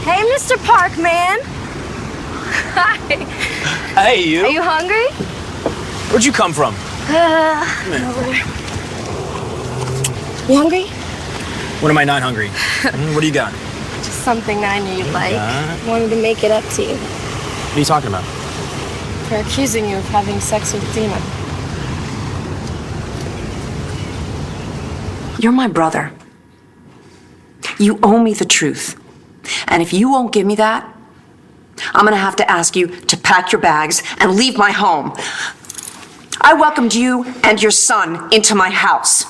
Hey, Mr. Parkman. Hi. Hey, you. Are you hungry? Where'd you come from? Over. You hungry? When am I not hungry? What do you got? Just something that I knew you'd like. Wanted to make it up to you. What are you talking about? For accusing you of having sex with Dina. You're my brother. You owe me the truth. And if you won't give me that, I'm gonna have to ask you to pack your bags and leave my home. I welcomed you and your son into my house.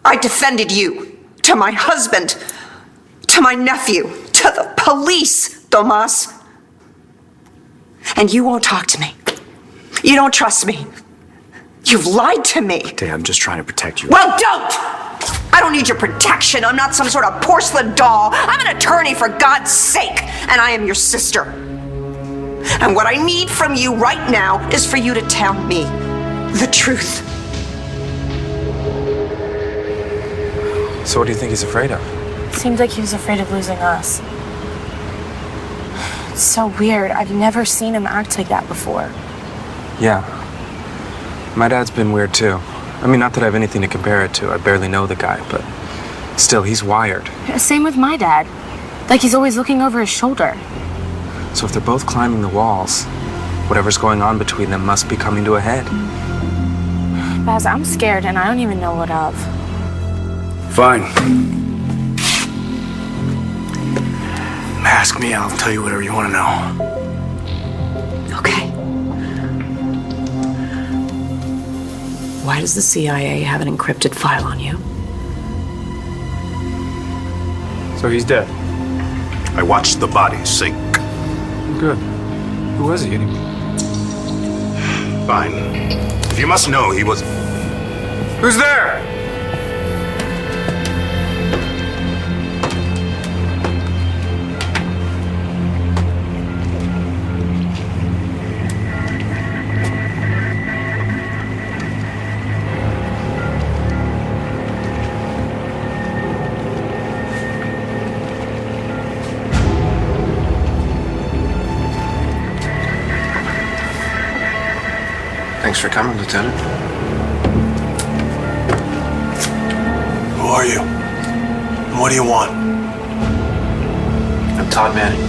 I defended you to my husband, to my nephew, to the police, Tomas. And you won't talk to me. You don't trust me. You've lied to me. Dad, I'm just trying to protect you. Well, don't! I don't need your protection. I'm not some sort of porcelain doll. I'm an attorney, for God's sake, and I am your sister. And what I need from you right now is for you to tell me the truth. So what do you think he's afraid of? Seemed like he was afraid of losing us. It's so weird. I've never seen him act like that before. Yeah. My dad's been weird too. I mean, not that I have anything to compare it to. I barely know the guy, but still, he's wired. Same with my dad. Like he's always looking over his shoulder. So if they're both climbing the walls, whatever's going on between them must be coming to a head. Baz, I'm scared and I don't even know what of. Fine. Ask me, I'll tell you whatever you want to know. Okay. Why does the CIA have an encrypted file on you? So he's dead. I watched the body sink. Good. Who was he? Fine. If you must know, he was... Who's there? Thanks for coming, Lieutenant. Who are you? And what do you want? I'm Todd Manning.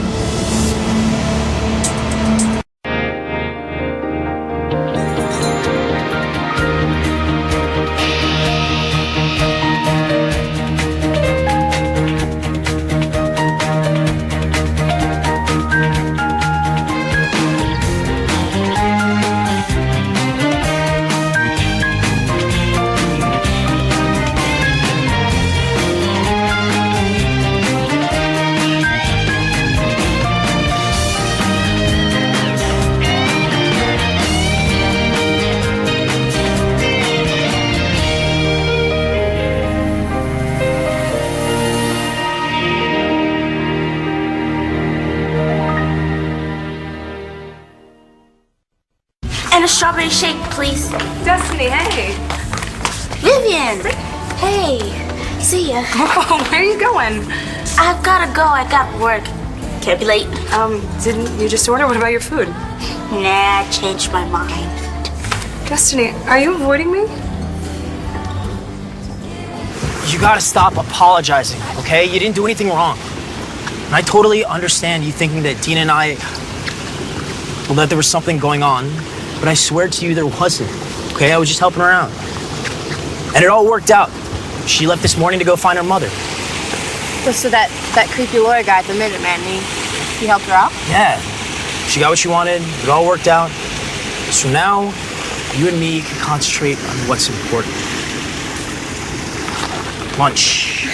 And a strawberry shake, please. Destiny, hey. Vivian! Hey, see ya. Oh, where are you going? I've gotta go, I got work. Can't be late. Didn't you just order? What about your food? Nah, I changed my mind. Destiny, are you avoiding me? You gotta stop apologizing, okay? You didn't do anything wrong. And I totally understand you thinking that Dina and I, well, that there was something going on, but I swear to you there wasn't, okay? I was just helping her out. And it all worked out. She left this morning to go find her mother. So that creepy lawyer guy at the Minuteman, he helped her out? Yeah, she got what she wanted, it all worked out. So now, you and me can concentrate on what's important. Lunch.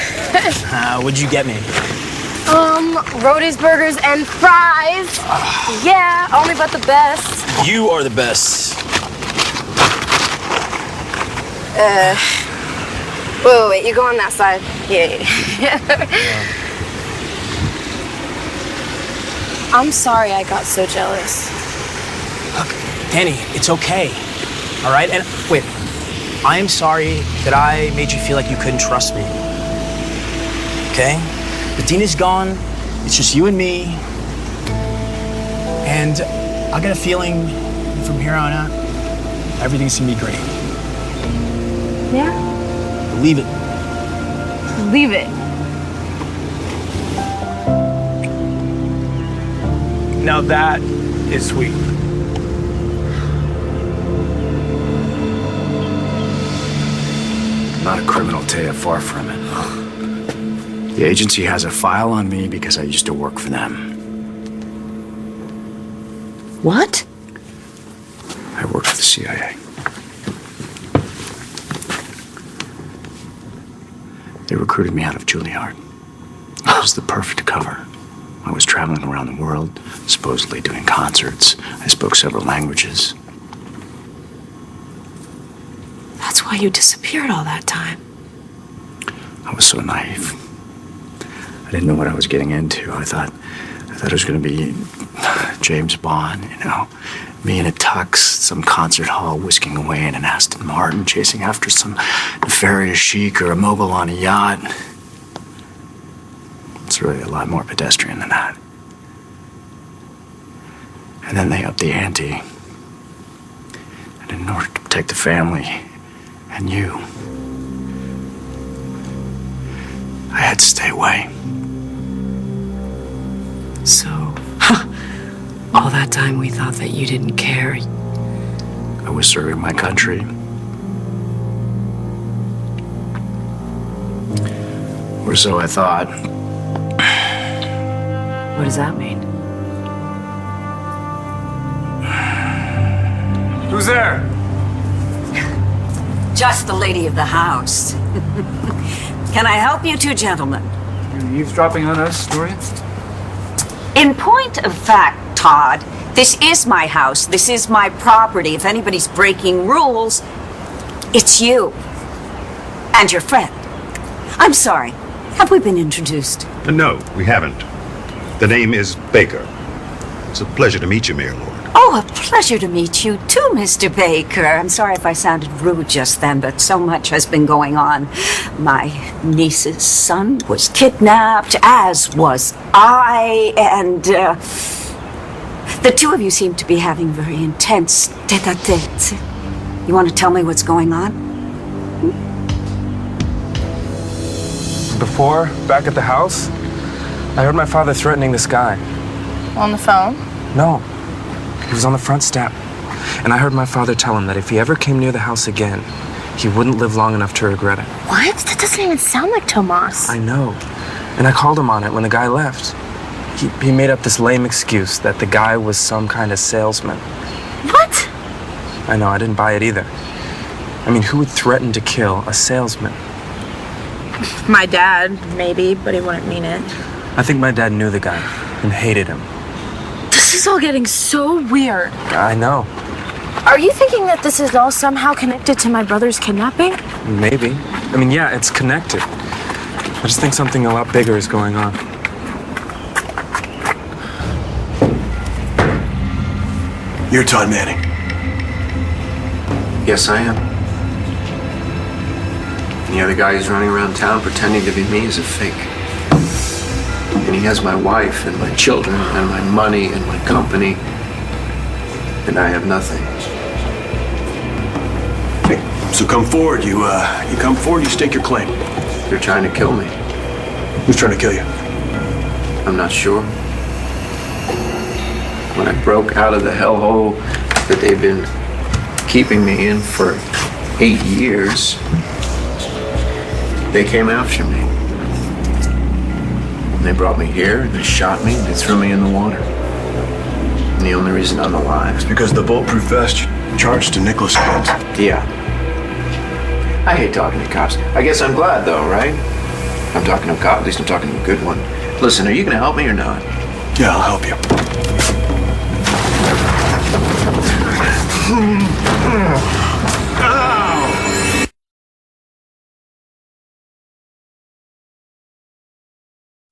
What'd you get me? Roadies, burgers, and fries. Yeah, only but the best. You are the best. Wait, you go on that side. Yeah. I'm sorry I got so jealous. Look, Danny, it's okay. All right? And wait, I am sorry that I made you feel like you couldn't trust me. Okay? But Dina's gone, It's just you and me. And I got a feeling from here on out, everything's gonna be great. Yeah? Believe it. Leave it. Now that is sweet. I'm not a criminal, Taya, far from it. The agency has a file on me because I used to work for them. What? I worked for the CIA. They recruited me out of Juilliard. It was the perfect cover. I was traveling around the world, supposedly doing concerts. I spoke several languages. That's why you disappeared all that time. I was so naive. I didn't know what I was getting into. I thought it was going to be James Bond, you know, me in a tux, some concert hall, whisking away in an Aston Martin, chasing after some nefarious sheik or a mogul on a yacht. It's really a lot more pedestrian than that. And then they upped the ante. And in order to protect the family and you, I had to stay away. So, all that time we thought that you didn't care. I was serving my country. Or so I thought. What does that mean? Who's there? Just the lady of the house. Can I help you two gentlemen? You eavesdropping on us, Dorian? In point of fact, Todd, this is my house. This is my property. If anybody's breaking rules, it's you. And your friend. I'm sorry. Have we been introduced? No, we haven't. The name is Baker. It's a pleasure to meet you, Mayor Lord. Oh, a pleasure to meet you too, Mr. Baker. I'm sorry if I sounded rude just then, but so much has been going on. My niece's son was kidnapped, as was I, and the two of you seem to be having very intense tete-a-tete. You want to tell me what's going on? Before, back at the house, I heard my father threatening this guy. On the phone? No, he was on the front step. And I heard my father tell him that if he ever came near the house again, he wouldn't live long enough to regret it. What? That doesn't even sound like Tomas. I know. And I called him on it when the guy left. He made up this lame excuse that the guy was some kind of salesman. What? I know, I didn't buy it either. I mean, who would threaten to kill a salesman? My dad, maybe, but he wouldn't mean it. I think my dad knew the guy and hated him. This is all getting so weird. I know. Are you thinking that this is all somehow connected to my brother's kidnapping? Maybe. I mean, yeah, it's connected. I just think something a lot bigger is going on. You're Todd Manning. Yes, I am. And the other guy who's running around town pretending to be me is a fake. And he has my wife and my children and my money and my company. And I have nothing. Okay, so come forward. You come forward, you stake your claim. They're trying to kill me. Who's trying to kill you? I'm not sure. When I broke out of the hellhole that they've been keeping me in for 8 years, they came after me. And they brought me here, and they shot me, and they threw me in the water. And the only reason I'm alive is Because the bulletproof vest charged to Nicholas Spence. yeah. I hate talking to cops. I guess I'm glad, though, right? I'm talking to a cop, at least I'm talking to a good one. Listen, are you gonna help me or not? Yeah, I'll help you.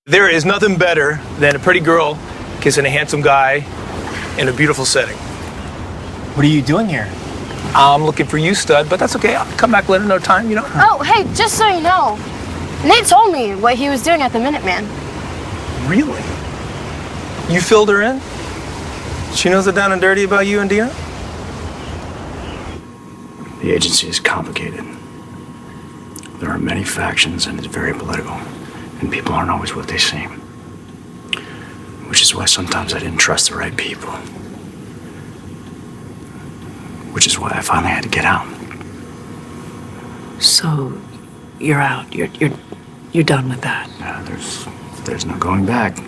There is nothing better than a pretty girl kissing a handsome guy in a beautiful setting. What are you doing here? I'm looking for you, stud, but that's okay. I'll come back later, no time, you know? Oh, hey, just so you know, Nate told me what he was doing at the Minuteman. Really? You filled her in? She knows the down and dirty about you and Dina? The agency is complicated. There are many factions and it's very political. And people aren't always what they seem. Which is why sometimes I didn't trust the right people. Which is why I finally had to get out. So, you're out. You're done with that. Yeah, there's no going back.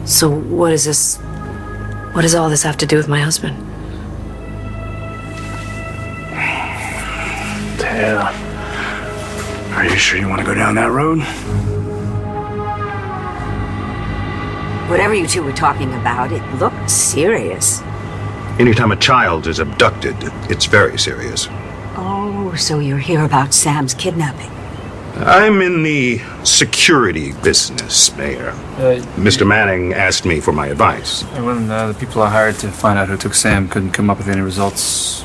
So what is this? What does all this have to do with my husband? Yeah. Are you sure you want to go down that road? Whatever you two were talking about, it looked serious. Anytime a child is abducted, it's very serious. Oh, so you're here about Sam's kidnapping. I'm in the security business, Mayor. Mr. Manning asked me for my advice. And when the people I hired to find out who took Sam couldn't come up with any results,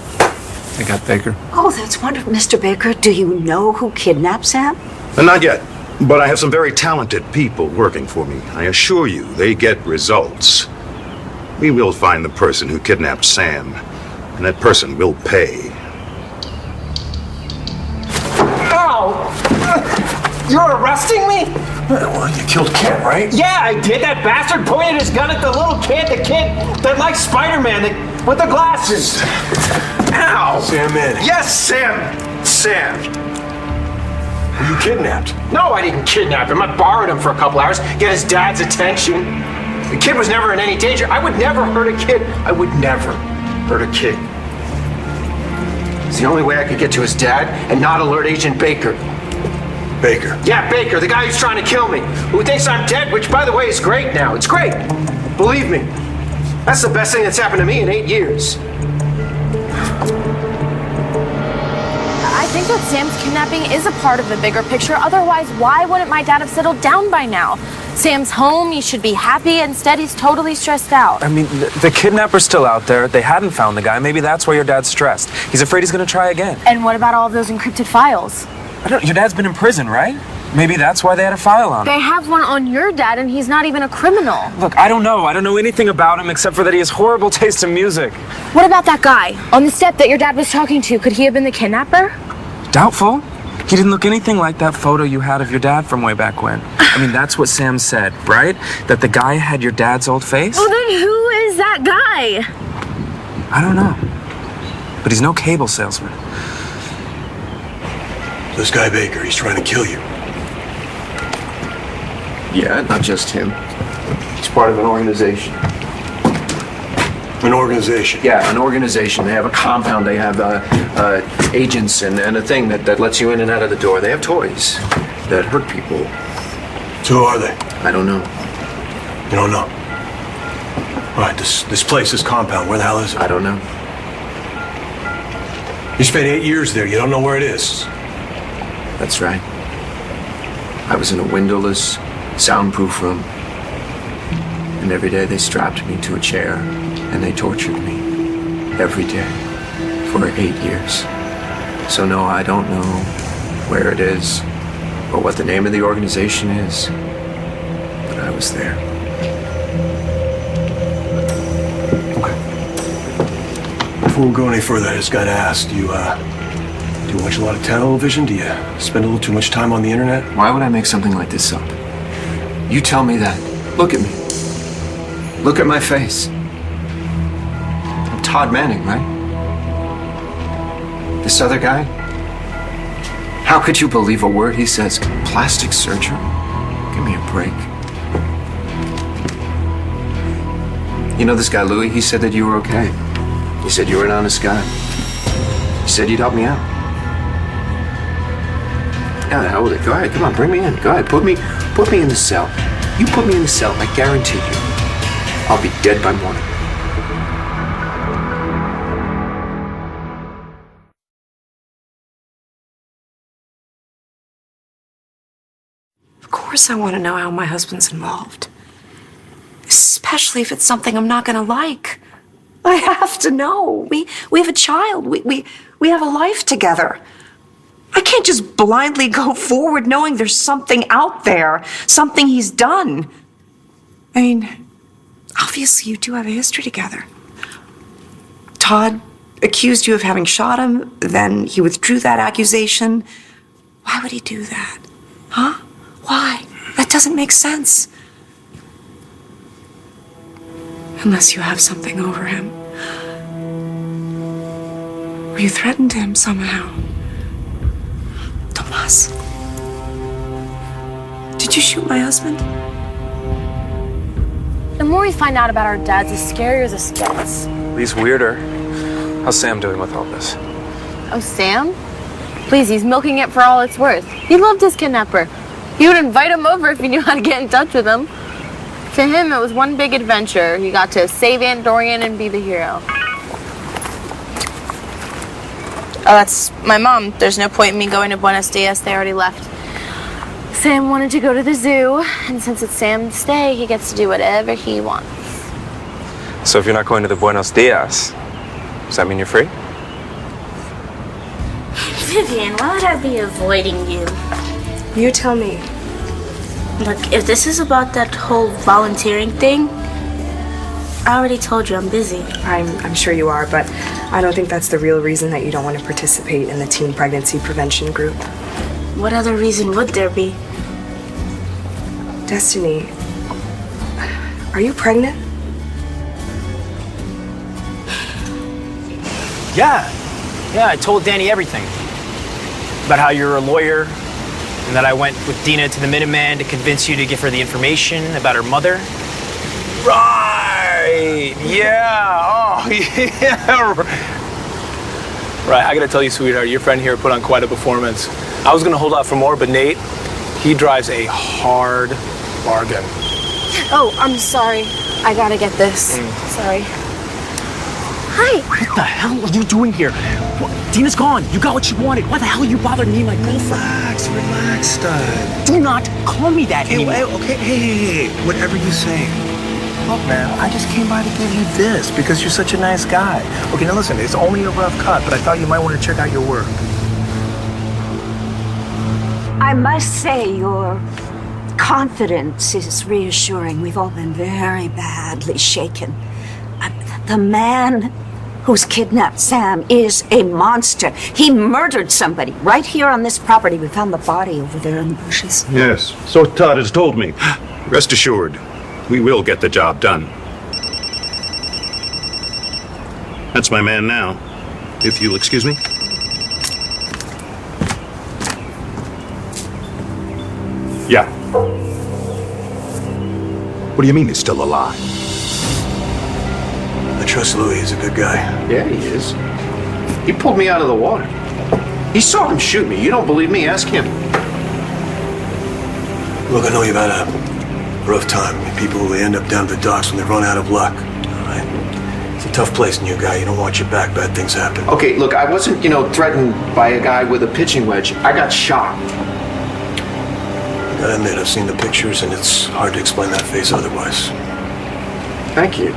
they got Baker. Oh, that's wonderful. Mr. Baker, do you know who kidnapped Sam? Not yet, but I have some very talented people working for me. I assure you, they get results. We will find the person who kidnapped Sam, and that person will pay. Ow! You're arresting me? Well, you killed Kent, right? Yeah, I did. That bastard pointed his gun at the little kid, that likes Spider-Man, with the glasses. Ow! Sam Manning. Yes, Sam! Sam! Were you kidnapped? No, I didn't kidnap him. I borrowed him for a couple hours, get his dad's attention. The kid was never in any danger. I would never hurt a kid. I would never hurt a kid. It's the only way I could get to his dad and not alert Agent Baker. Baker. Yeah, Baker, the guy who's trying to kill me, who thinks I'm dead, which, by the way, is great now. It's great. Believe me. That's the best thing that's happened to me in 8 years. I think that Sam's kidnapping is a part of the bigger picture. Otherwise, why wouldn't my dad have settled down by now? Sam's home, he should be happy. Instead, he's totally stressed out. I mean, the kidnapper's still out there. They hadn't found the guy. Maybe that's why your dad's stressed. He's afraid he's gonna try again. And what about all of those encrypted files? Your dad's been in prison, right? Maybe that's why they had a file on him. They have one on your dad, and he's not even a criminal. Look, I don't know. I don't know anything about him except for that he has horrible taste in music. What about that guy on the step that your dad was talking to? Could he have been the kidnapper? Doubtful. He didn't look anything like that photo you had of your dad from way back when. I mean, that's what Sam said, right? That the guy had your dad's old face? Well, then who is that guy? I don't know. But he's no cable salesman. This guy Baker, he's trying to kill you. Yeah, not just him. He's part of an organization. An organization? Yeah, an organization. They have a compound. They have agents and a thing that lets you in and out of the door. They have toys that hurt people. So who are they? I don't know. You don't know? All right, this place, this compound, where the hell is it? I don't know. You spent 8 years there. You don't know where it is. That's right. I was in a windowless, soundproof room. And every day they strapped me to a chair and they tortured me. Every day. For 8 years. So no, I don't know where it is or what the name of the organization is. But I was there. Okay. Before we go any further, I just gotta ask, do you watch a lot of television? Do you spend a little too much time on the internet? Why would I make something like this up? You tell me that. Look at me. Look at my face. I'm Todd Manning, right? This other guy? How could you believe a word he says? Plastic surgery? Give me a break. You know this guy, Louis? He said that you were okay. He said you were an honest guy. He said you'd help me out. Yeah, the hell with it. Go ahead, come on, bring me in. Go ahead, put me in the cell. You put me in the cell, I guarantee you, I'll be dead by morning. Of course I want to know how my husband's involved. Especially if it's something I'm not going to like. I have to know. We have a child. We have a life together. I can't just blindly go forward knowing there's something out there, something he's done. I mean, obviously you two have a history together. Todd accused you of having shot him, then he withdrew that accusation. Why would he do that? Huh? Why? That doesn't make sense. Unless you have something over him. Or you threatened him somehow. Tomas. Did you shoot my husband? The more we find out about our dads, the scarier this gets. He's weirder. How's Sam doing with all this? Oh, Sam? Please, he's milking it for all it's worth. He loved his kidnapper. He would invite him over if he knew how to get in touch with him. To him, it was one big adventure. He got to save Aunt Dorian and be the hero. Oh, that's my mom. There's no point in me going to Buenos Dias. They already left. Sam wanted to go to the zoo, and since it's Sam's day, he gets to do whatever he wants. So if you're not going to the Buenos Dias, does that mean you're free? Vivian, why would I be avoiding you? You tell me. Look, if this is about that whole volunteering thing, I already told you I'm busy. I'm sure you are, but I don't think that's the real reason that you don't want to participate in the teen pregnancy prevention group. What other reason would there be? Destiny, are you pregnant? Yeah, I told Danny everything. About how you're a lawyer, and that I went with Dina to the Minuteman to convince you to give her the information about her mother. Right, yeah, oh, yeah. Right, I gotta tell you, sweetheart, your friend here put on quite a performance. I was gonna hold out for more, but Nate, he drives a hard bargain. Oh, I'm sorry. I gotta get this. Sorry. Hi. What the hell are you doing here? Dina's gone. You got what you wanted. Why the hell are you bothering me, my girlfriend? Relax, stud. Do not call me that anymore. Hey, whatever you say. Look, man, I just came by to give you this because you're such a nice guy. Okay, now listen, it's only a rough cut, but I thought you might want to check out your work. I must say, your confidence is reassuring. We've all been very badly shaken. The man who's kidnapped Sam is a monster. He murdered somebody right here on this property. We found the body over there in the bushes. Yes, so Todd has told me. Rest assured, we will get the job done. That's my man now, if you'll excuse me. Yeah. What do you mean he's still alive? I trust Louis. He's a good guy. Yeah, he is. He pulled me out of the water. He saw him shoot me. You don't believe me? Ask him. Look, I know you've had a rough time. People, they end up down at the docks when they run out of luck. All right? It's a tough place, new guy. You don't watch your back, bad things happen. Okay, look, I wasn't, threatened by a guy with a pitching wedge. I got shot. I gotta admit, I've seen the pictures, and it's hard to explain that face otherwise. Thank you.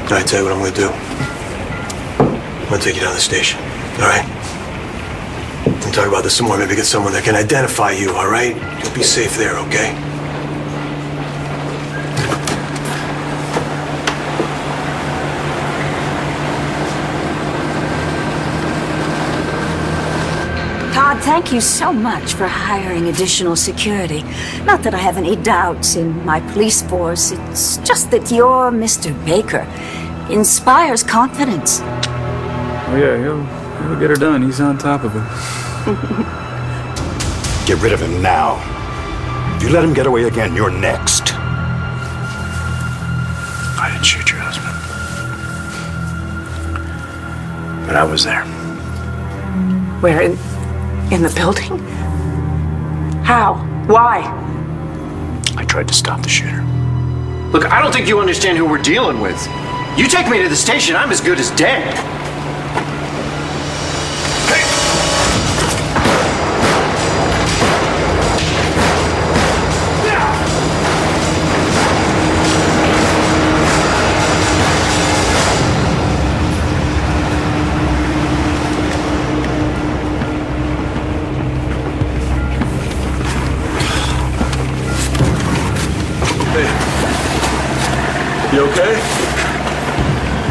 All right, tell you what I'm gonna do. I'm gonna take you down to the station, all right? We'll talk about this some more. Maybe get someone that can identify you, all right? You'll be safe there, okay? Todd, thank you so much for hiring additional security. Not that I have any doubts in my police force. It's just that your Mr. Baker inspires confidence. Oh yeah, he'll get her done. He's on top of it. Get rid of him now. If you let him get away again, you're next. I didn't shoot your husband. But I was there. Where? In the building? How? Why? I tried to stop the shooter. Look, I don't think you understand who we're dealing with. You take me to the station, I'm as good as dead. You okay?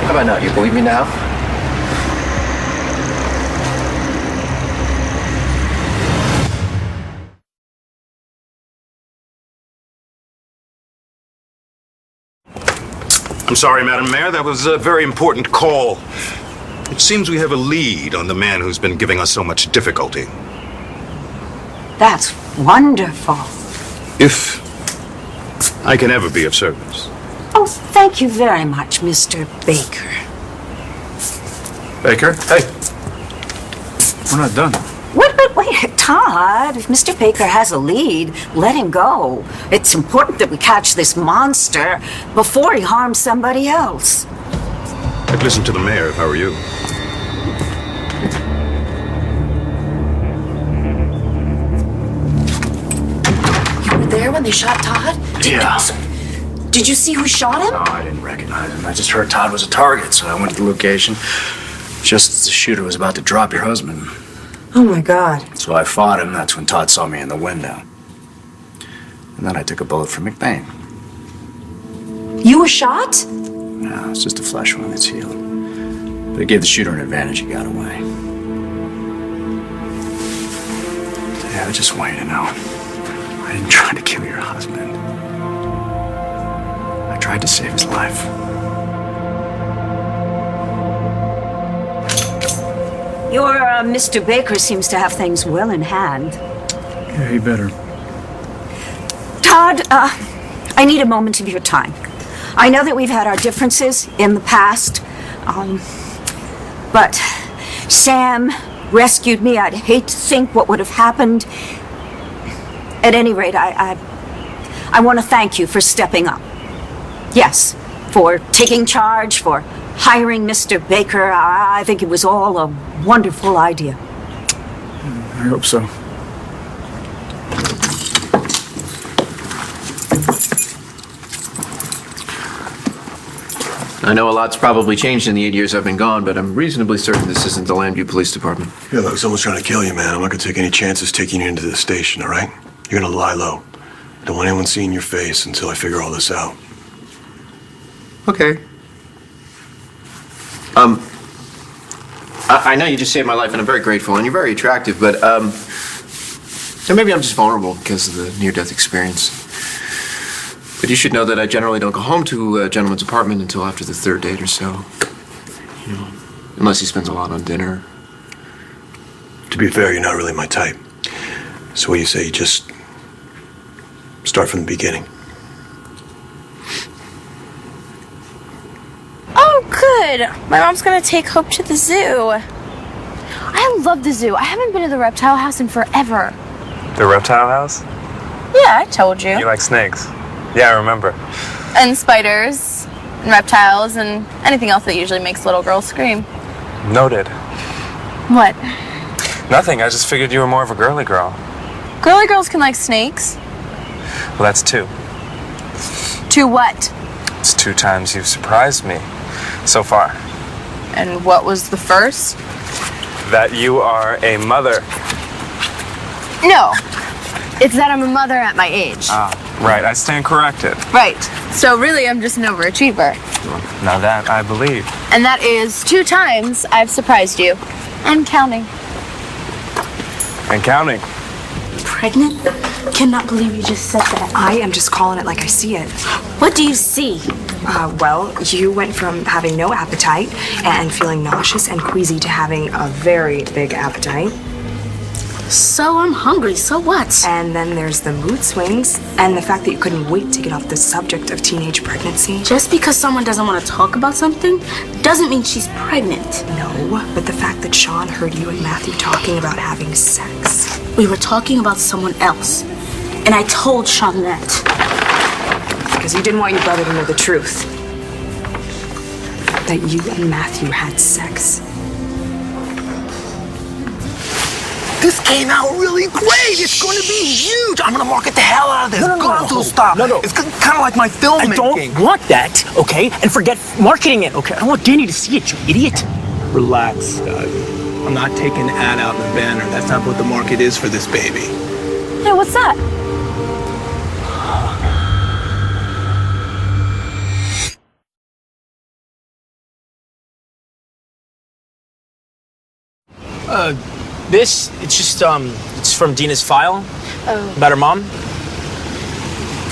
How about now? You believe me now? I'm sorry, Madam Mayor. That was a very important call. It seems we have a lead on the man who's been giving us so much difficulty. That's wonderful. If I can ever be of service. Oh, thank you very much, Mr. Baker. Baker? Hey. We're not done. Wait, Todd, if Mr. Baker has a lead, let him go. It's important that we catch this monster before he harms somebody else. I'd listen to the mayor if I were you. You were there when they shot Todd? Did you see who shot him? No, I didn't recognize him. I just heard Todd was a target, so I went to the location just as the shooter was about to drop your husband. Oh my God. So I fought him. That's when Todd saw me in the window. And then I took a bullet from McBain. You were shot? No, it's just a flesh wound. It's healed. But it gave the shooter an advantage. He got away. Yeah, I just want you to know. I didn't try to kill your husband. I tried to save his life. Your Mr. Baker seems to have things well in hand. Yeah, he better. Todd, I need a moment of your time. I know that we've had our differences in the past, but Sam rescued me. I'd hate to think what would have happened. At any rate, I want to thank you for stepping up. Yes, for taking charge, for hiring Mr. Baker. I think it was all a wonderful idea. I hope so. I know a lot's probably changed in the 8 years I've been gone, but I'm reasonably certain this isn't the Lambview Police Department. Yeah, look, someone's trying to kill you, man. I'm not gonna take any chances taking you into the station, all right? You're gonna lie low. Don't want anyone seeing your face until I figure all this out. Okay. I know you just saved my life, and I'm very grateful, and you're very attractive, but, so maybe I'm just vulnerable because of the near-death experience. But you should know that I generally don't go home to a gentleman's apartment until after the third date or so. You know, unless he spends a lot on dinner. To be fair, you're not really my type. So what do you say you just start from the beginning? Oh, good. My mom's gonna take Hope to the zoo. I love the zoo. I haven't been to the reptile house in forever. The reptile house? Yeah, I told you. You like snakes? Yeah, I remember. And spiders, and reptiles, and anything else that usually makes little girls scream. Noted. What? Nothing. I just figured you were more of a girly girl. Girly girls can like snakes. Well, that's two. To what? It's 2 times you've surprised me so far. And what was the first? That you are a mother. No. It's that I'm a mother at my age. Ah, right. I stand corrected. Right. So really, I'm just an overachiever. Now that I believe. And that is 2 times I've surprised you. And counting. And counting. Pregnant? Cannot believe you just said that. I am just calling it like I see it. What do you see? Well, you went from having no appetite and feeling nauseous and queasy to having a very big appetite. So I'm hungry, so what? And then there's the mood swings and the fact that you couldn't wait to get off the subject of teenage pregnancy. Just because someone doesn't want to talk about something doesn't mean she's pregnant. No, but the fact that Sean heard you and Matthew talking about having sex. We were talking about someone else, and I told Sean that. Because you didn't want your brother to know the truth. That you and Matthew had sex. This came out really great. It's going to be huge. I'm going to market the hell out of this. No. Stop. No. It's kind of like my filmmaking. I don't want that, okay? And forget marketing it, okay? I don't want Danny to see it, you idiot. Relax, Doug. I'm not taking the ad out in the banner. That's not what the market is for this baby. Hey, what's that? It's just, it's from Dina's file. Oh. About her mom.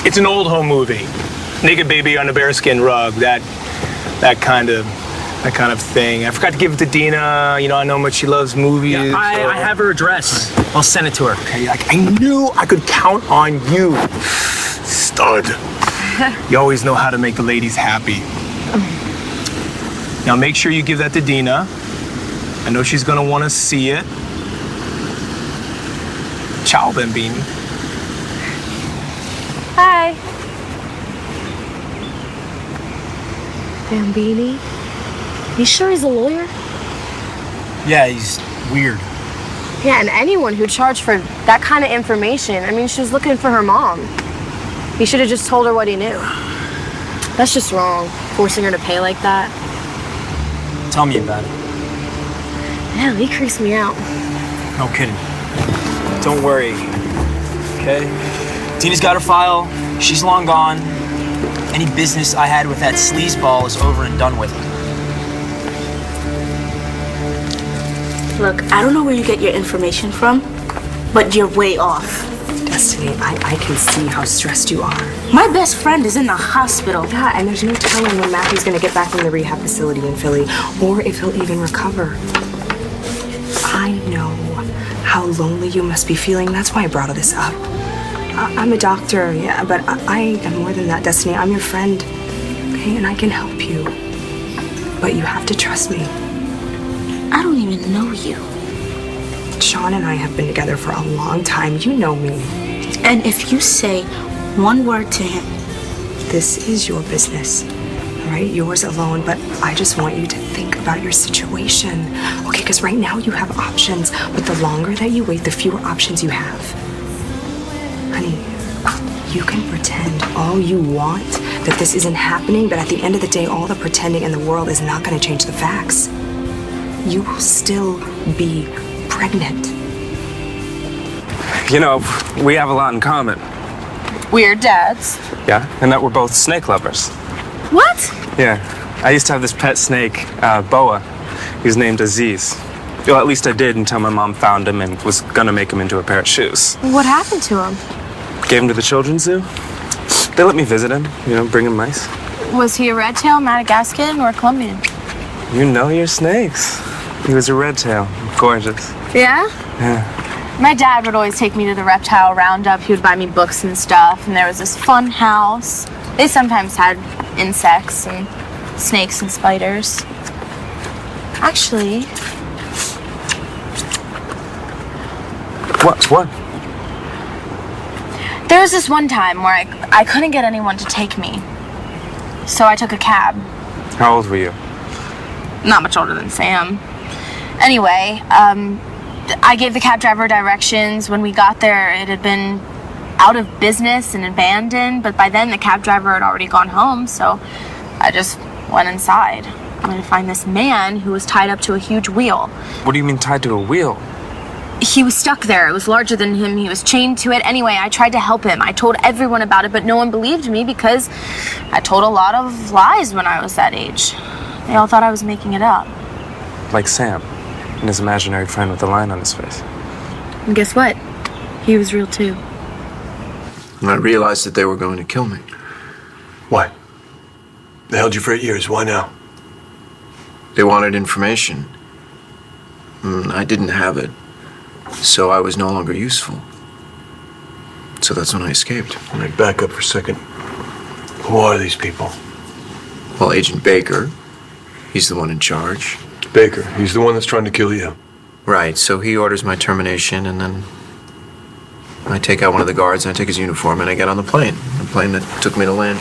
It's an old home movie. Naked baby on a bearskin rug. That kind of thing. I forgot to give it to Dina. You know, I know how much she loves movies. Yeah, I have her address. I'll send it to her. Okay, I knew I could count on you, stud. You always know how to make the ladies happy. Now make sure you give that to Dina. I know she's gonna want to see it. Ciao, Bambini. Hi. Bambini? You sure he's a lawyer? Yeah, he's weird. Yeah, and anyone who charged for that kind of information, I mean, she was looking for her mom. He should have just told her what he knew. That's just wrong, forcing her to pay like that. Tell me about it. Yeah, he creeps me out. No kidding. Don't worry. Okay? Dina's got her file. She's long gone. Any business I had with that sleazeball is over and done with. Look, I don't know where you get your information from, but you're way off. Destiny, I can see how stressed you are. My best friend is in the hospital. Yeah, and there's no telling when Matthew's gonna get back from the rehab facility in Philly, or if he'll even recover. I know how lonely you must be feeling. That's why I brought this up. I'm a doctor, yeah, but I am more than that, Destiny. I'm your friend, okay, and I can help you. But you have to trust me. I don't even know you. Sean and I have been together for a long time. You know me. And if you say one word to him... This is your business, all right? Yours alone, but I just want you to think about your situation, okay? Because right now you have options, but the longer that you wait, the fewer options you have. Honey, you can pretend all you want that this isn't happening, but at the end of the day, all the pretending in the world is not going to change the facts. You will still be pregnant. You know, we have a lot in common. We're dads. Yeah, and that we're both snake lovers. What? Yeah, I used to have this pet snake, Boa. He was named Aziz. Well, at least I did until my mom found him and was gonna make him into a pair of shoes. What happened to him? Gave him to the children's zoo. They let me visit him, you know, bring him mice. Was he a red tail, Madagascan, or Colombian? You know your snakes. He was a red tail, gorgeous. Yeah? Yeah. My dad would always take me to the reptile roundup. He would buy me books and stuff, and there was this fun house. They sometimes had insects and snakes and spiders. Actually... What? There was this one time where I couldn't get anyone to take me. So I took a cab. How old were you? Not much older than Sam. Anyway, I gave the cab driver directions. When we got there, it had been out of business and abandoned, but by then the cab driver had already gone home, so I just went inside. I'm gonna find this man who was tied up to a huge wheel. What do you mean tied to a wheel? He was stuck there. It was larger than him. He was chained to it. Anyway, I tried to help him. I told everyone about it, but no one believed me because I told a lot of lies when I was that age. They all thought I was making it up. Like Sam and his imaginary friend with the line on his face. And guess what? He was real too. And I realized that they were going to kill me. Why? They held you for 8 years. Why now? They wanted information. I didn't have it, so I was no longer useful. So that's when I escaped. All right, back up for a second. Who are these people? Well, Agent Baker, he's the one in charge. Baker, he's the one that's trying to kill you. Right, so he orders my termination, and then I take out one of the guards, and I take his uniform, and I get on the plane that took me to land.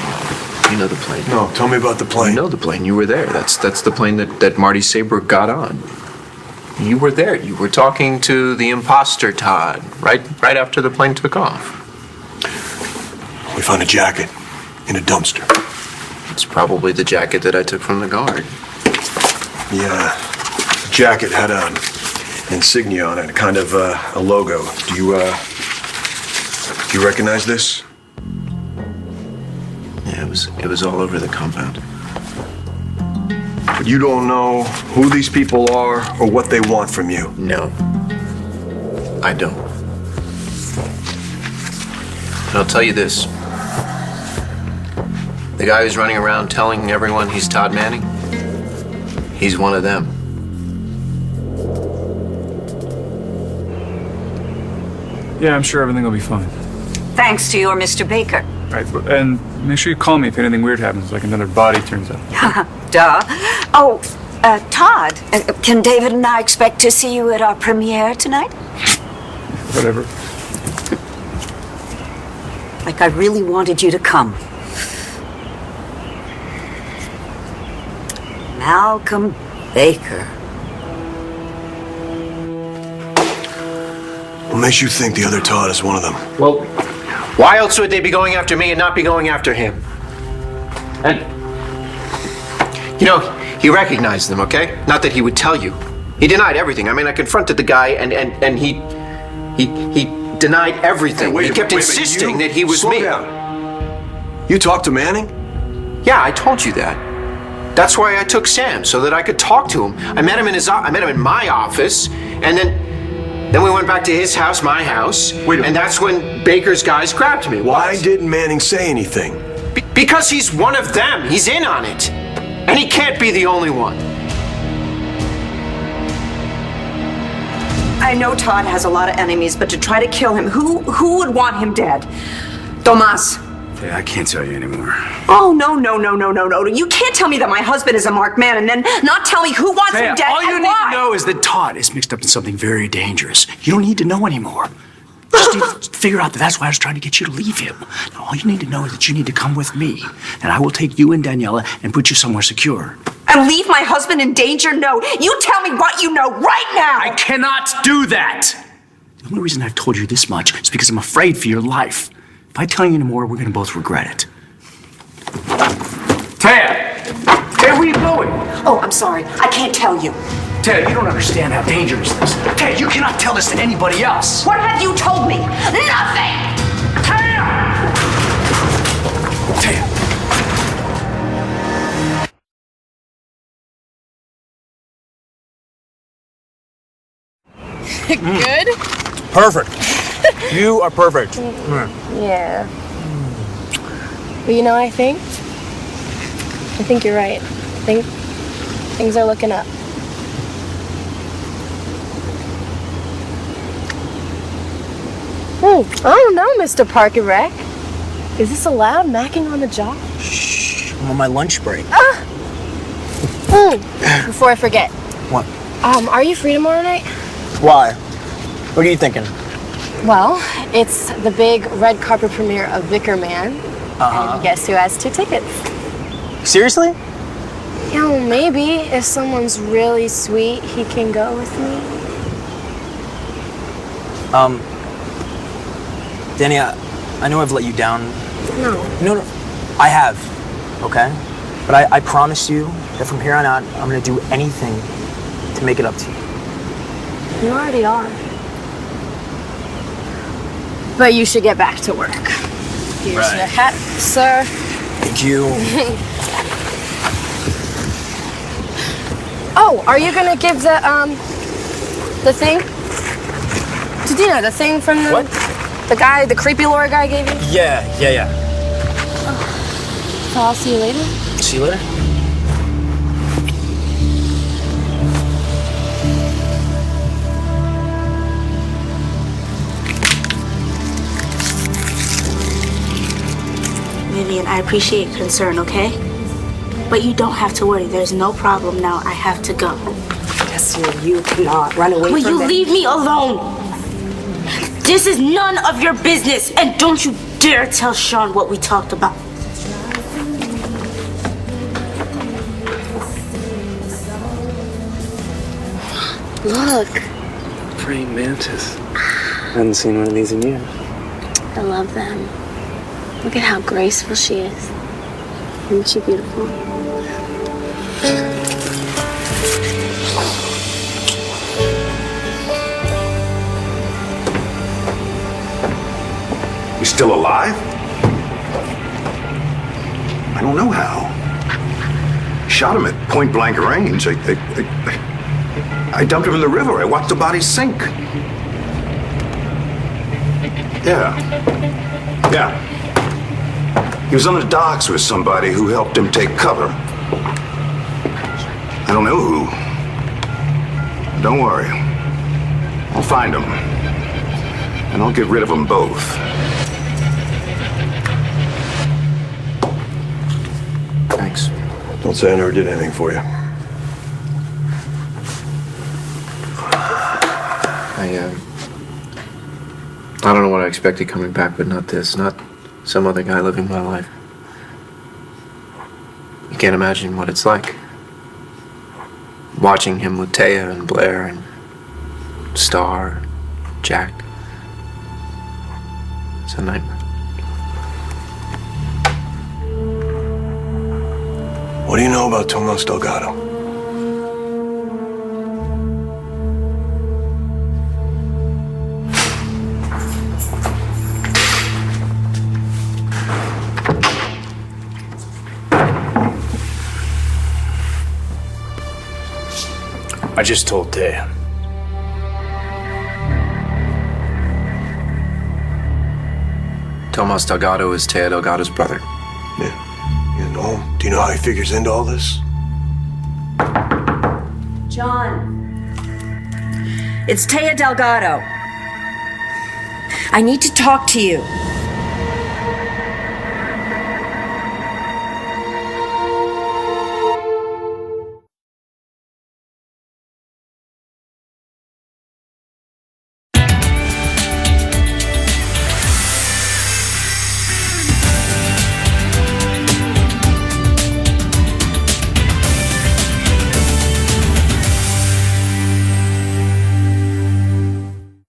You know the plane. No, tell me about the plane. You know the plane. You were there. That's the plane that Marty Saber got on. You were there. You were talking to the imposter, Todd, right after the plane took off. We found a jacket in a dumpster. It's probably the jacket that I took from the guard. Yeah, the jacket had an insignia on it, kind of a logo. Do you recognize this? Yeah, it was all over the compound. But you don't know who these people are or what they want from you? No. I don't. And I'll tell you this. The guy who's running around telling everyone he's Todd Manning, he's one of them. Yeah, I'm sure everything will be fine. Thanks to your Mr. Baker. Right, and make sure you call me if anything weird happens, like another body turns up. Duh. Oh, Todd, can David and I expect to see you at our premiere tonight? Whatever. Like I really wanted you to come. Malcolm Baker. What makes you think the other Todd is one of them? Well, why else would they be going after me and not be going after him? And, you know, he recognized them, okay? Not that he would tell you. He denied everything. I mean, I confronted the guy and he denied everything. Hey, he kept insisting that he was slow me. Down. You talked to Manning? Yeah, I told you that. That's why I took Sam, so that I could talk to him. I met him in my office, and then we went back to his house, my house, and that's when Baker's guys grabbed me. Why didn't Manning say anything? Because he's one of them. He's in on it. And he can't be the only one. I know Todd has a lot of enemies, but to try to kill him, who would want him dead? Tomas. Yeah, I can't tell you anymore. Oh, no. You can't tell me that my husband is a marked man and then not tell me who wants him dead all you and need why. to know is that Todd is mixed up in something very dangerous. You don't need to know anymore. Just need to figure out that that's why I was trying to get you to leave him. Now, all you need to know is that you need to come with me, and I will take you and Daniela and put you somewhere secure. And leave my husband in danger? No. You tell me what you know right now. I cannot do that. The only reason I've told you this much is because I'm afraid for your life. If I tell you anymore, we're going to both regret it. Taya! Taya, where are you going? Oh, I'm sorry. I can't tell you. Taya, you don't understand how dangerous this is. Taya, you cannot tell this to anybody else. What have you told me? Nothing! Taya! Taya! Good? Perfect. You are perfect. Yeah. But you know, I think you're right. I think things are looking up. I don't know, Mr. Parker Rec. Is this allowed, macking on the job? Shh, I'm on my lunch break. Before I forget. What? Are you free tomorrow night? Why? What are you thinking? Well, it's the big red carpet premiere of Vicar Man. And guess who has 2 tickets? Seriously? Yeah, well, maybe if someone's really sweet, he can go with me. Danny, I know I've let you down. No. I have, okay? But I promise you that from here on out, I'm gonna do anything to make it up to you. You already are. But you should get back to work. Here's your hat, sir. Thank you. Oh, are you gonna give the thing to Dina? The thing from the the guy, the creepy lore guy gave you? Yeah. So I'll see you later. See you later. Vivian, I appreciate concern, okay? But you don't have to worry. There's no problem now. I have to go. Yes, you cannot run away Will from you them. leave me alone? This is none of your business, and don't you dare tell Sean what we talked about. Look. Praying mantis. I haven't seen one of these in years. I love them. Look at how graceful she is. Isn't she beautiful? He's still alive? I don't know how. Shot him at point blank range. I dumped him in the river. I watched the body sink. Yeah. He was on the docks with somebody who helped him take cover. I don't know who. Don't worry. I'll find him. And I'll get rid of them both. Thanks. Don't say I never did anything for you. I don't know what I expected coming back, but not this. Not some other guy living my life. You can't imagine what it's like. Watching him with Taya and Blair and Star, Jack. It's a nightmare. What do you know about Tomas Delgado? I just told Taya. Tomas Delgado is Taya Delgado's brother. Yeah. You know? Do you know how he figures into all this? John. It's Taya Delgado. I need to talk to you.